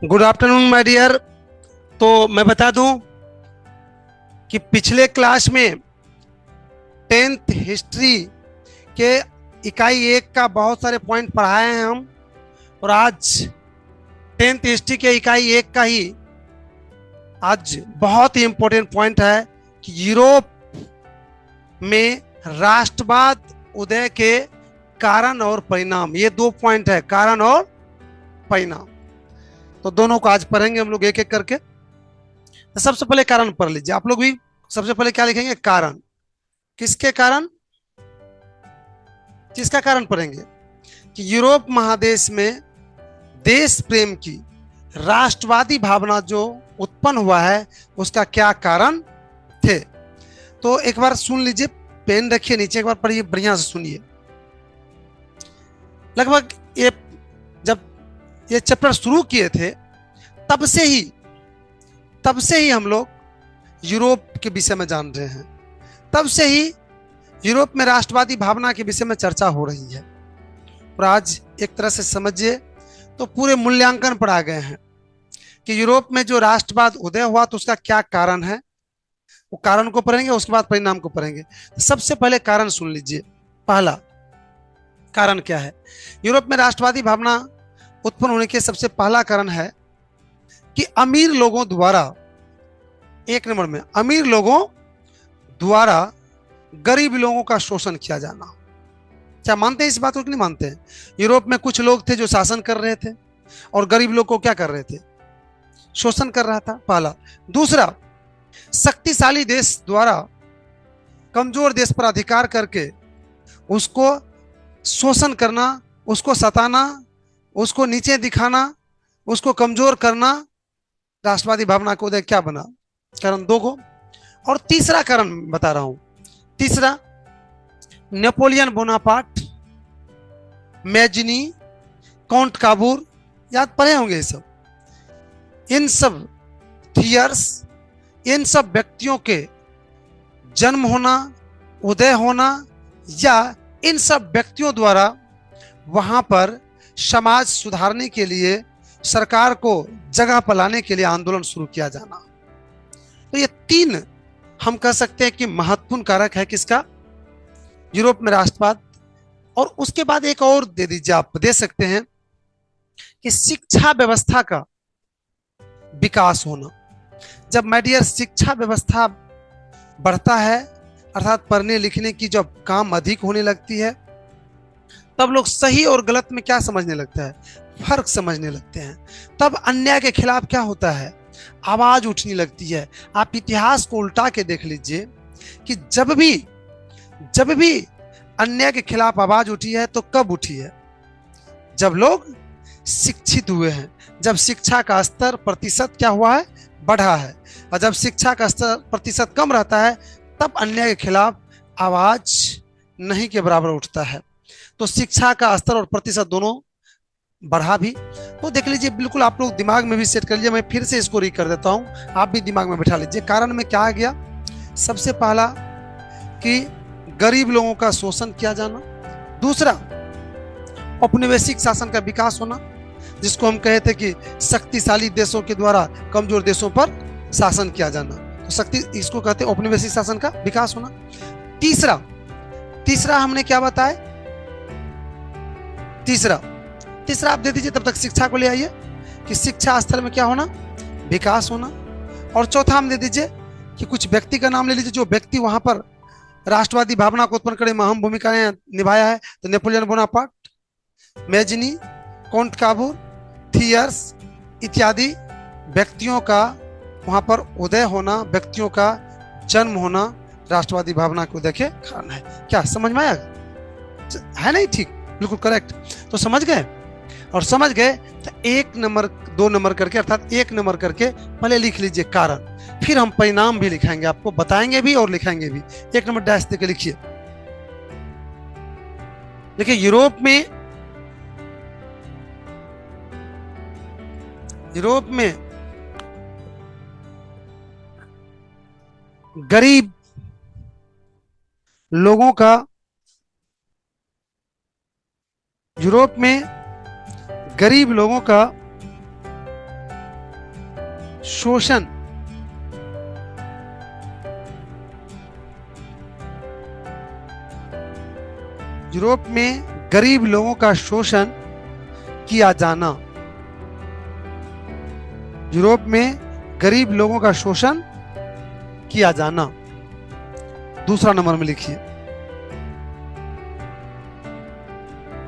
Good afternoon my dear. तो मैं बता दूं कि पिछले क्लास में 10th हिस्ट्री के इकाई 1 का बहुत सारे पॉइंट पढ़ाए हैं हम, और आज 10th हिस्ट्री के इकाई 1 का ही आज बहुत ही इंपॉर्टेंट पॉइंट है कि यूरोप में राष्ट्रवाद उदय के कारण और परिणाम। ये 2 पॉइंट है, कारण और परिणाम। तो दोनों को आज पढ़ेंगे हम लोग एक एक करके। तो सबसे पहले कारण पढ़ लीजिए आप लोग भी। सबसे पहले क्या लिखेंगे? कारण। किसके कारण? किसका कारण पढ़ेंगे? कि यूरोप महादेश में देश प्रेम की राष्ट्रवादी भावना जो उत्पन्न हुआ है उसका क्या कारण थे। तो एक बार सुन लीजिए, पेन रखिए नीचे, एक बार पढ़िए, बढ़िया से सुनिए। लगभग ये जब ये चैप्टर शुरू किए थे तब से ही हम लोग यूरोप के विषय में जान रहे हैं। तब से ही यूरोप में राष्ट्रवादी भावना के विषय में चर्चा हो रही है। और आज एक तरह से समझिए तो पूरे मूल्यांकन पर आ गए हैं कि यूरोप में जो राष्ट्रवाद उदय हुआ तो उसका क्या कारण है। वो कारण को पढ़ेंगे, उसके बाद परिणाम को पढ़ेंगे। तो सबसे पहले कारण सुन लीजिए। पहला कारण क्या है? यूरोप में राष्ट्रवादी भावना उत्पन्न होने के सबसे पहला कारण है कि अमीर लोगों द्वारा, एक नंबर में, अमीर लोगों द्वारा गरीब लोगों का शोषण किया जाना। क्या मानते हैं इस बात को कि नहीं मानते हैं? यूरोप में कुछ लोग थे जो शासन कर रहे थे और गरीब लोग को क्या कर रहे थे? शोषण कर रहा था, पहला। दूसरा, शक्तिशाली देश द्वारा कमजोर देश पर अधिकार करके उसको शोषण करना, उसको सताना, उसको नीचे दिखाना, उसको कमजोर करना, राष्ट्रवादी भावना को उदय क्या बना? कारण 2 को। और तीसरा कारण बता रहा हूं। तीसरा, नेपोलियन बोनापार्ट, मैजिनी, काउंट काबूर, याद पढ़े होंगे ये सब। इन सब थियर्स, इन सब व्यक्तियों के जन्म होना, उदय होना, या इन सब व्यक्तियों द्वारा वहां पर समाज सुधारने के लिए, सरकार को जगह पर लाने के लिए आंदोलन शुरू किया जाना। तो ये 3 हम कह सकते हैं कि महत्वपूर्ण कारक है किसका? यूरोप में राष्ट्रवाद। और उसके बाद एक और दे दीजिए, आप दे सकते हैं कि शिक्षा व्यवस्था का विकास होना। जब माय डियर शिक्षा व्यवस्था बढ़ता है, अर्थात पढ़ने लिखने की जब काम अधिक होने लगती है, तब लोग सही और गलत में क्या समझने लगता है? फर्क समझने लगते हैं। तब अन्याय के खिलाफ क्या होता है? आवाज उठने लगती है। आप इतिहास को उल्टा के देख लीजिए कि जब भी अन्याय के खिलाफ आवाज उठी है तो कब उठी है? जब लोग शिक्षित हुए हैं, जब शिक्षा का स्तर प्रतिशत क्या हुआ है? बढ़ा है। और जब शिक्षा का स्तर प्रतिशत कम रहता है तब अन्याय के खिलाफ आवाज नहीं के बराबर उठता है। तो शिक्षा का स्तर और प्रतिशत दोनों बढ़ा भी। तो देख लीजिए, बिल्कुल आप लोग दिमाग में भी सेट कर लीजिए। मैं फिर से इसको रीड कर देता हूं, आप भी दिमाग में बैठा लीजिए। कारण में क्या आ गया? सबसे पहला कि गरीब लोगों का शोषण किया जाना। दूसरा, औपनिवेशिक शासन का विकास होना, जिसको हम कहे थे कि शक्तिशाली देशों के द्वारा कमजोर देशों पर शासन किया जाना। तो इसको कहते हैं औपनिवेशिक शासन का विकास होना। तीसरा हमने क्या बताया? तीसरा आप दे दीजिए, तब तक शिक्षा को ले आइए कि शिक्षा स्तर में क्या होना? विकास होना। और चौथा हम दे दीजिए कि कुछ व्यक्ति का नाम ले लीजिए जो व्यक्ति वहां पर राष्ट्रवादी भावना को उत्पन्न करने में अहम भूमिकाएं निभाया है। तो Napoleon Bonaparte, Mazzini, Count Cavour, Thiers इत्यादि व्यक्तियों का वहां पर उदय होना, व्यक्तियों का जन्म होना राष्ट्रवादी भावना को उदय के कारण है। क्या समझ में आया? है नहीं? ठीक, बिल्कुल करेक्ट। तो समझ गए? और समझ गए तो 1 नंबर 2 नंबर करके, अर्थात 1 नंबर करके पहले लिख लीजिए कारण, फिर हम परिणाम भी लिखाएंगे, आपको बताएंगे भी और लिखाएंगे भी। 1 नंबर डैश देके लिखिए। देखिए, यूरोप में गरीब लोगों का, यूरोप में गरीब लोगों का शोषण यूरोप में गरीब लोगों का शोषण किया जाना। यूरोप में गरीब लोगों का शोषण किया जाना। दूसरा नंबर में लिखिए,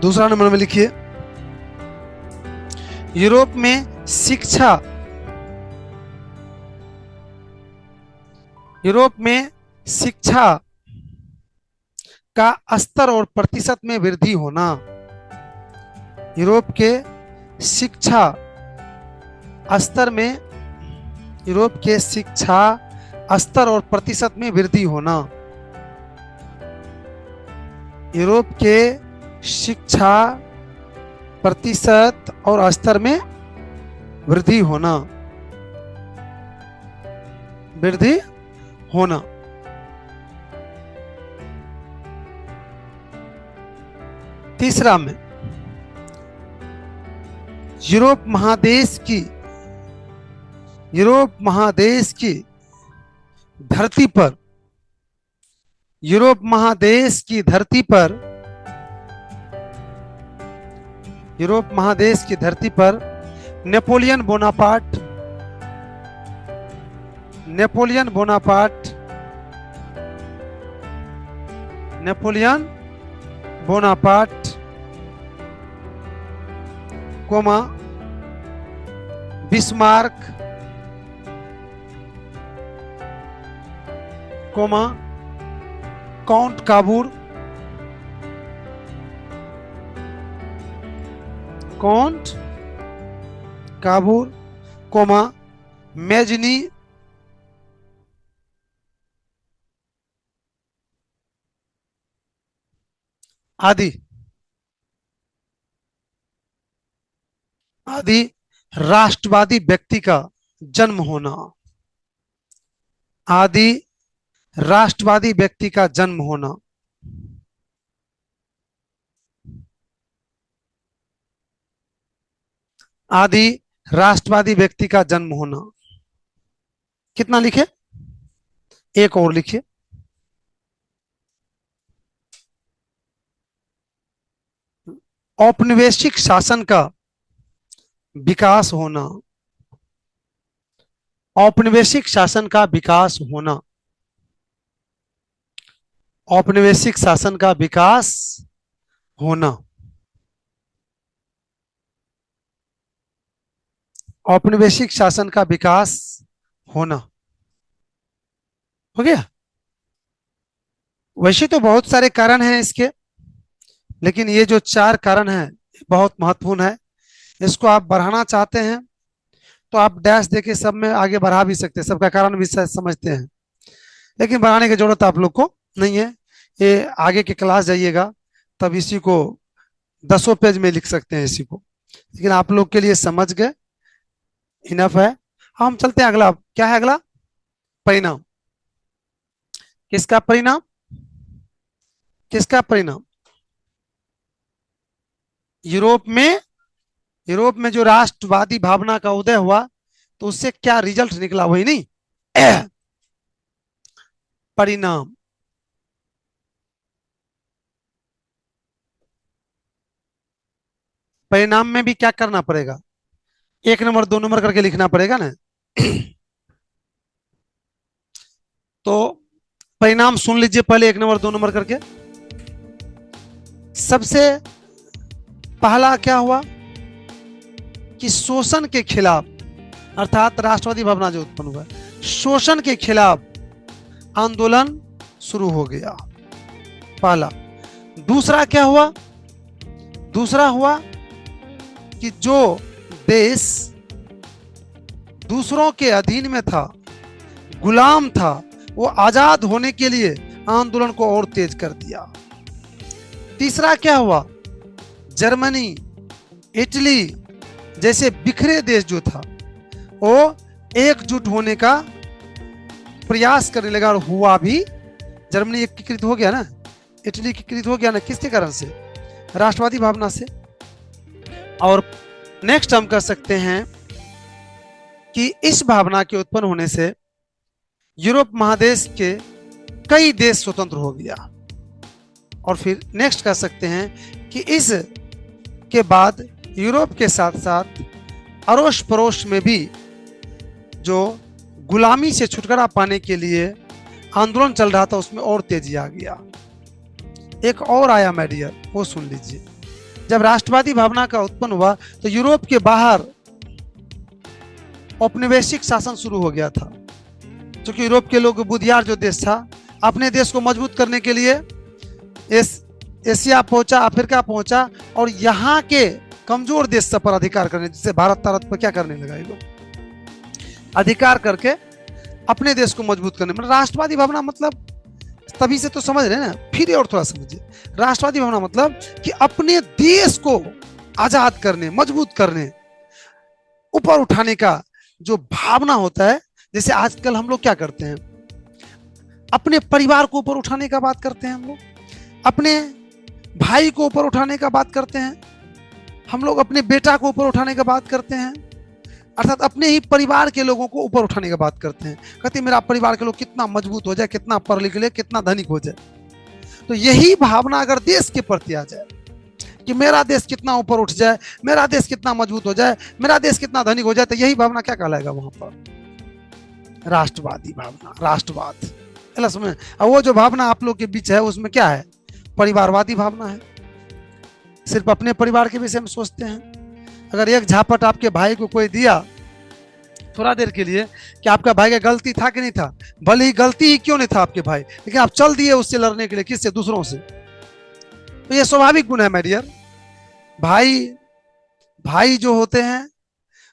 दूसरा नंबर में लिखिए, यूरोप में शिक्षा, यूरोप में शिक्षा का स्तर और प्रतिशत में वृद्धि होना। यूरोप के शिक्षा स्तर में, यूरोप के शिक्षा स्तर और प्रतिशत में वृद्धि होना। यूरोप के शिक्षा प्रतिशत और स्तर में वृद्धि होना, वृद्धि होना। तीसरा में, यूरोप महादेश की, यूरोप महादेश की धरती पर, यूरोप महादेश की धरती पर, यूरोप महादेश की धरती पर Napoleon Bonaparte, Napoleon Bonaparte, Napoleon Bonaparte comma Bismarck comma Count Cavour, Count Cavour comma Mazzini आदि आदि राष्ट्रवादी व्यक्ति का जन्म होना। आदि राष्ट्रवादी व्यक्ति का जन्म होना। आदि राष्ट्रवादी व्यक्ति का जन्म होना। कितना लिखे? एक और लिखिए, औपनिवेशिक शासन का विकास होना। औपनिवेशिक शासन का विकास होना। औपनिवेशिक शासन का विकास होना। औपनिवेशिक शासन का विकास होना। हो गया? वैसे तो बहुत सारे कारण हैं इसके, लेकिन ये जो 4 कारण हैं बहुत महत्वपूर्ण है। इसको आप बढ़ाना चाहते हैं तो आप डैश देके सब में आगे बढ़ा भी सकते हैं, सबका कारण भी समझते हैं, लेकिन बढ़ाने की जरूरत आप लोग को नहीं है। ये आगे के क्लास जाइएगा तब इसी को 10 पेज में लिख सकते हैं इसी को, लेकिन आप लोग के लिए समझ गए, इनफ है। हम चलते हैं अगला। क्या है अगला? परिणाम। किसका परिणाम? किसका परिणाम? यूरोप में जो राष्ट्रवादी भावना का उदय हुआ तो उससे क्या रिजल्ट निकला, वही नहीं परिणाम। परिणाम में भी क्या करना पड़ेगा? 1 नंबर 2 नंबर करके लिखना पड़ेगा ना। तो परिणाम सुन लीजिए पहले 1 नंबर 2 नंबर करके। सबसे पहला क्या हुआ कि शोषण के खिलाफ, अर्थात राष्ट्रवादी भावना जो उत्पन्न हुआ, शोषण के खिलाफ आंदोलन शुरू हो गया, पहला। दूसरा क्या हुआ? दूसरा हुआ कि जो देश दूसरों के अधीन में था, गुलाम था, वो आजाद होने के लिए आंदोलन को और तेज कर दिया। तीसरा क्या हुआ? जर्मनी, इटली जैसे बिखरे देश जो था वो एकजुट होने का प्रयास करने लगा, और हुआ भी। जर्मनी एकीकृत हो गया ना, इटली एकीकृत हो गया ना, किसके कारण से? राष्ट्रवादी भावना से। और नेक्स्ट हम कर सकते हैं कि इस भावना के उत्पन्न होने से यूरोप महादेश के कई देश स्वतंत्र हो गया। और फिर नेक्स्ट कह सकते हैं कि इस के बाद यूरोप के साथ साथ अड़ोस पड़ोस में भी जो गुलामी से छुटकारा पाने के लिए आंदोलन चल रहा था उसमें और तेजी आ गया। एक और आया मेडियर, वो सुन लीजिए। जब राष्ट्रवादी भावना का उत्पन्न हुआ तो यूरोप के बाहर औपनिवेशिक शासन शुरू हो गया था। क्योंकि यूरोप के लोग बुधियार जो देश था, अपने देश को मजबूत करने के लिए एशिया पहुंचा, अफ्रीका पहुंचा और यहाँ के कमजोर देश पर अधिकार करने, जिससे भारत तारत पर क्या करने लगा ये लोग, अधिकार करके अपने देश को मजबूत करने। मतलब राष्ट्रवादी भावना मतलब तभी से तो समझ रहे हैं ना, फिर और थोड़ा समझिए। राष्ट्रवादी भावना मतलब कि अपने देश को आजाद करने, मजबूत करने, ऊपर उठाने का जो भावना होता है। जैसे आजकल हम लोग क्या करते हैं, अपने परिवार को ऊपर उठाने का बात करते हैं, हम लोग अपने भाई को ऊपर उठाने का बात करते हैं, हम लोग अपने बेटा को ऊपर उठाने का बात करते हैं, अर्थात अपने ही परिवार के लोगों को ऊपर उठाने का बात करते हैं। कहते हैं मेरा परिवार के लोग कितना मजबूत हो जाए, कितना पढ़ लिख ले, कितना धनिक हो जाए। तो यही भावना अगर देश के प्रति आ जाए कि मेरा देश कितना ऊपर उठ जाए, मेरा देश कितना मजबूत हो जाए, मेरा देश कितना धनिक हो जाए, तो यही भावना क्या कहलाएगा वहां पर? राष्ट्रवादी भावना, राष्ट्रवाद। समझ। और वो जो भावना आप लोग के बीच है उसमें क्या है? परिवारवादी भावना है। सिर्फ अपने परिवार के विषय में सोचते हैं। अगर एक झापट आपके भाई को कोई दिया थोड़ा देर के लिए कि आपका भाई का गलती था कि नहीं था, भले ही गलती ही क्यों नहीं था आपके भाई, लेकिन आप चल दिए उससे लड़ने के लिए, किससे? दूसरों से। तो ये स्वाभाविक गुण है माय डियर। भाई जो होते हैं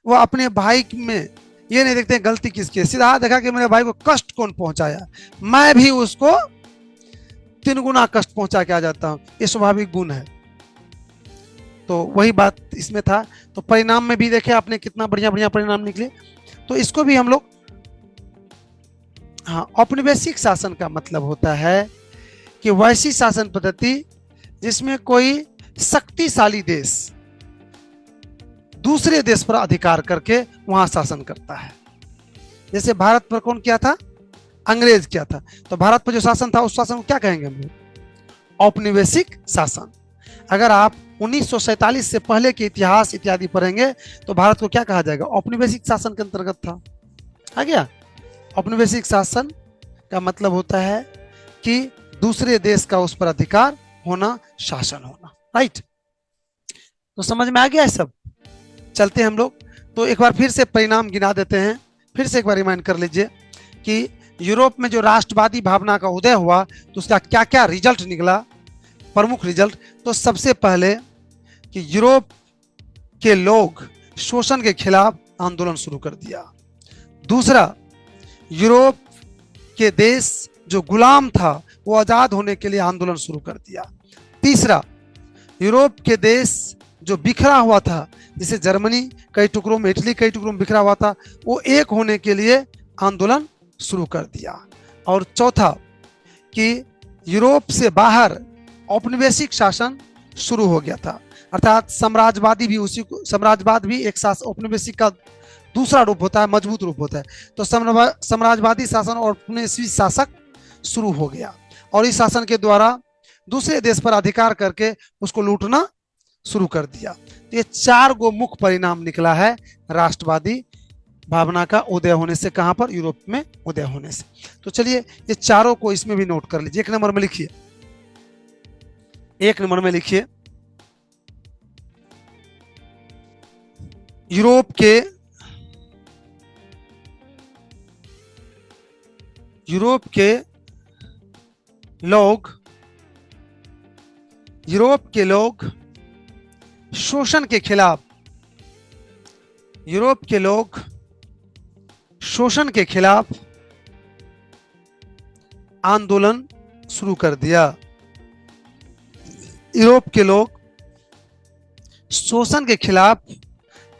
वो अपने भाई में ये नहीं देखते गलती किसकी है, सीधा देखा कि मेरे भाई को कष्ट कौन पहुंचाया, मैं भी उसको 3 गुना कष्ट पहुंचा के आ जाता हूं। ये स्वाभाविक गुण है। तो वही बात इसमें था। तो परिणाम में भी देखे आपने कितना बढ़िया बढ़िया परिणाम निकले। तो इसको भी हम लोग, हाँ, औपनिवेशिक शासन का मतलब होता है कि वैसी शासन पद्धति जिसमें कोई शक्तिशाली देश दूसरे देश पर अधिकार करके वहां शासन करता है। जैसे भारत पर कौन किया था? अंग्रेज किया था। तो भारत पर जो शासन था उस शासन को क्या कहेंगे हम लोग? औपनिवेशिक शासन। अगर आप 1947 से पहले के इतिहास इत्यादि पढ़ेंगे तो भारत को क्या कहा जाएगा? औपनिवेशिक शासन के अंतर्गत था। आ गया? औपनिवेशिक शासन का मतलब होता है कि दूसरे देश का उस पर अधिकार होना, शासन होना। राइट? तो समझ में आ गया है सब? चलते हैं हम लोग। तो एक बार फिर से परिणाम गिना देते हैं, फिर से एक बार रिमाइंड कर लीजिए कि यूरोप में जो राष्ट्रवादी भावना का उदय हुआ तो उसका क्या क्या रिजल्ट निकला, प्रमुख रिजल्ट। तो सबसे पहले कि यूरोप के लोग शोषण के खिलाफ आंदोलन शुरू कर दिया। दूसरा, यूरोप के देश जो गुलाम था वो आजाद होने के लिए आंदोलन शुरू कर दिया। तीसरा, यूरोप के देश जो बिखरा हुआ था, जैसे जर्मनी कई टुकड़ों में, इटली कई टुकड़ों में बिखरा हुआ था, वो एक होने के लिए आंदोलन शुरू कर दिया। और चौथा कि यूरोप से बाहर औपनिवेशिक शासन शुरू हो गया था, अर्थात साम्राज्यवादी भी, उसी को साम्राज्यवाद भी एक औपनिवेशिक का दूसरा रूप होता है, मजबूत रूप होता है। तो साम्राज्यवादी शासन और औपनिवेशिक शासक शुरू हो गया और इस शासन के द्वारा दूसरे देश पर अधिकार करके उसको लूटना शुरू कर दिया। तो ये 4 गो मुख्य परिणाम निकला है राष्ट्रवादी भावना का उदय होने से। कहां पर? यूरोप में उदय होने से। तो चलिए ये चारों को इसमें भी नोट कर लीजिए। 1 नंबर में लिखिए, 1 नंबर में लिखिए, यूरोप के लोग शोषण के खिलाफ, यूरोप के लोग शोषण के खिलाफ आंदोलन शुरू कर दिया। यूरोप के लोग शोषण के खिलाफ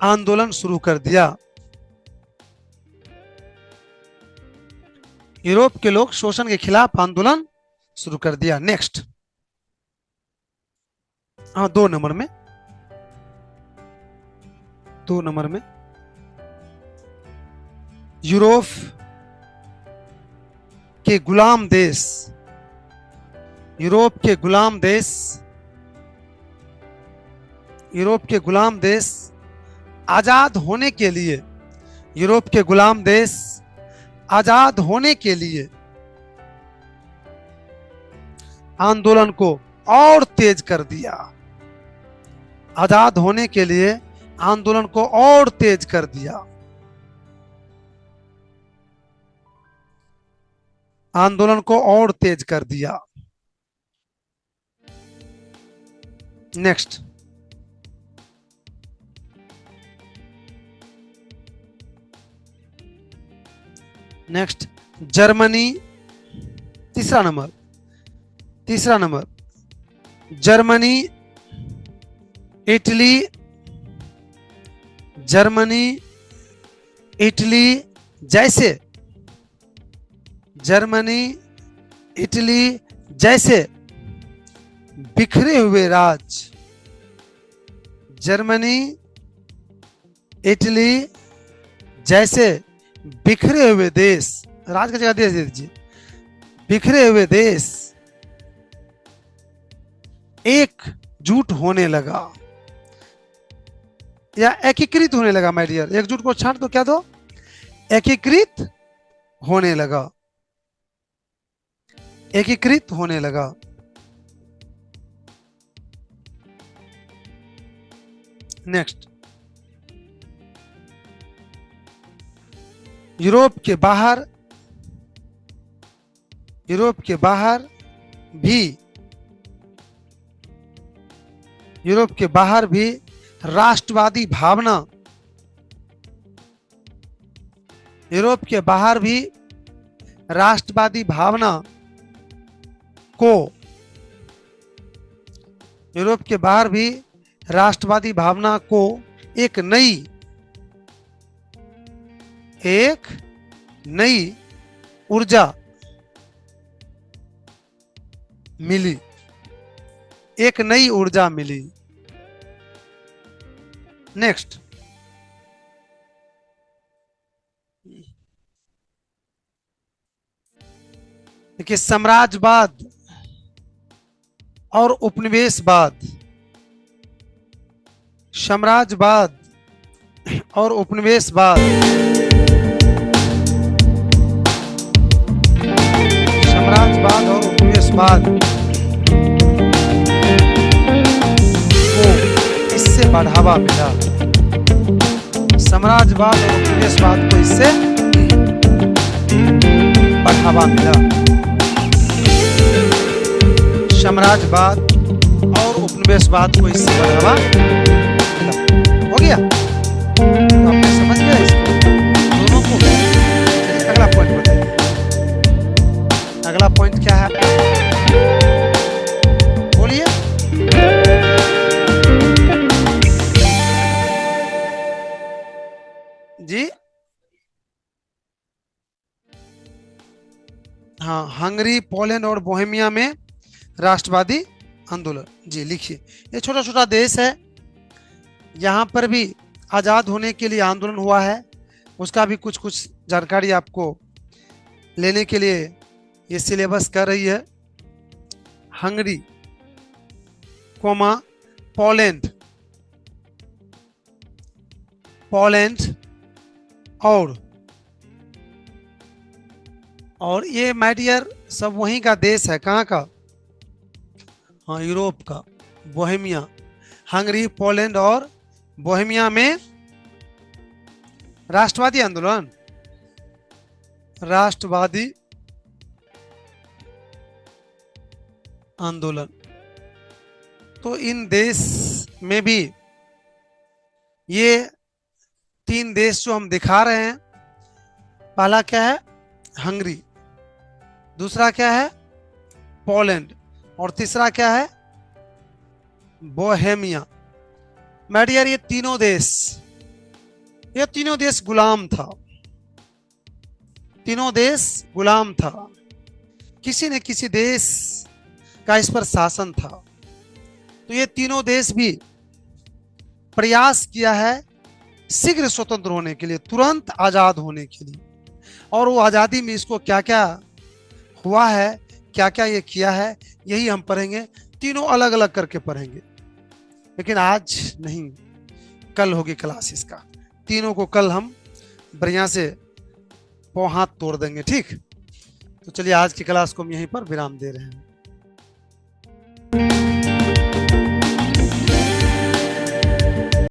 आंदोलन शुरू कर दिया। यूरोप के लोग शोषण के खिलाफ आंदोलन शुरू कर दिया। नेक्स्ट, हाँ, 2 नंबर में, 2 नंबर में यूरोप के गुलाम देश, यूरोप के गुलाम देश, यूरोप के गुलाम देश आजाद होने के लिए, यूरोप के गुलाम देश आजाद होने के लिए आंदोलन को और तेज कर दिया। आजाद होने के लिए आंदोलन को और तेज कर दिया। आंदोलन को और तेज कर दिया। नेक्स्ट, नेक्स्ट जर्मनी, तीसरा नंबर, तीसरा number Germany, Italy, Germany, Italy जैसे, जर्मनी, इटली जैसे बिखरे हुए राज्य, जर्मनी, इटली जैसे बिखरे हुए देश, राज की जगह देश दे दीजिए, बिखरे हुए देश एकजुट होने लगा या एकीकृत होने लगा। माय डियर, एकजुट को छांट दो, क्या दो, एकीकृत होने लगा, एकीकृत होने लगा। नेक्स्ट, यूरोप के बाहर, यूरोप के बाहर भी, यूरोप के बाहर भी राष्ट्रवादी भावना, यूरोप के बाहर भी राष्ट्रवादी भावना को, यूरोप के बाहर भी राष्ट्रवादी भावना को एक नई, एक नई ऊर्जा मिली, एक नई ऊर्जा मिली। नेक्स्ट, देखिए साम्राज्यवाद और उपनिवेशवाद, साम्राज्यवाद और उपनिवेशवाद, साम्राज्यवाद और उपनिवेशवाद को इससे बढ़ावा मिला, साम्राज्यवाद और उपनिवेशवाद को इससे बढ़ावा मिला। साम्राज्यवाद और उपनिवेशवाद को इससे बढ़ावा मिला। हो गया, तो आपने समझ गया इसको, दोनों को। अगला पॉइंट बताइए, अगला पॉइंट क्या है, बोलिए। जी हाँ, हंगरी, पोलैंड और बोहेमिया में राष्ट्रवादी आंदोलन। जी लिखिए, ये छोटा छोटा देश है, यहाँ पर भी आजाद होने के लिए आंदोलन हुआ है, उसका भी कुछ कुछ जानकारी आपको लेने के लिए ये सिलेबस कर रही है। हंगरी, कोमा, पोलैंड, पोलैंड और ये माय डियर सब वहीं का देश है। कहाँ का, हाँ यूरोप का, बोहेमिया, हंगरी, पोलैंड और बोहेमिया में राष्ट्रवादी आंदोलन, राष्ट्रवादी आंदोलन। तो इन देश में भी ये तीन देश जो हम दिखा रहे हैं, पहला क्या है, हंगरी, दूसरा क्या है, पोलैंड, और तीसरा क्या है, बोहेमिया। माय डियर, ये तीनों देश गुलाम था, तीनों देश गुलाम था, किसी न किसी देश का इस पर शासन था। तो ये तीनों देश भी प्रयास किया है शीघ्र स्वतंत्र होने के लिए, तुरंत आजाद होने के लिए। और वो आज़ादी में इसको क्या क्या हुआ है, क्या क्या ये किया है, यही हम पढ़ेंगे। तीनों अलग अलग करके पढ़ेंगे, लेकिन आज नहीं, कल होगी क्लास इसका। तीनों को कल हम बढ़िया से पांव हाथ तोड़ देंगे, ठीक। तो चलिए आज की क्लास को हम यहीं पर विराम दे रहे हैं।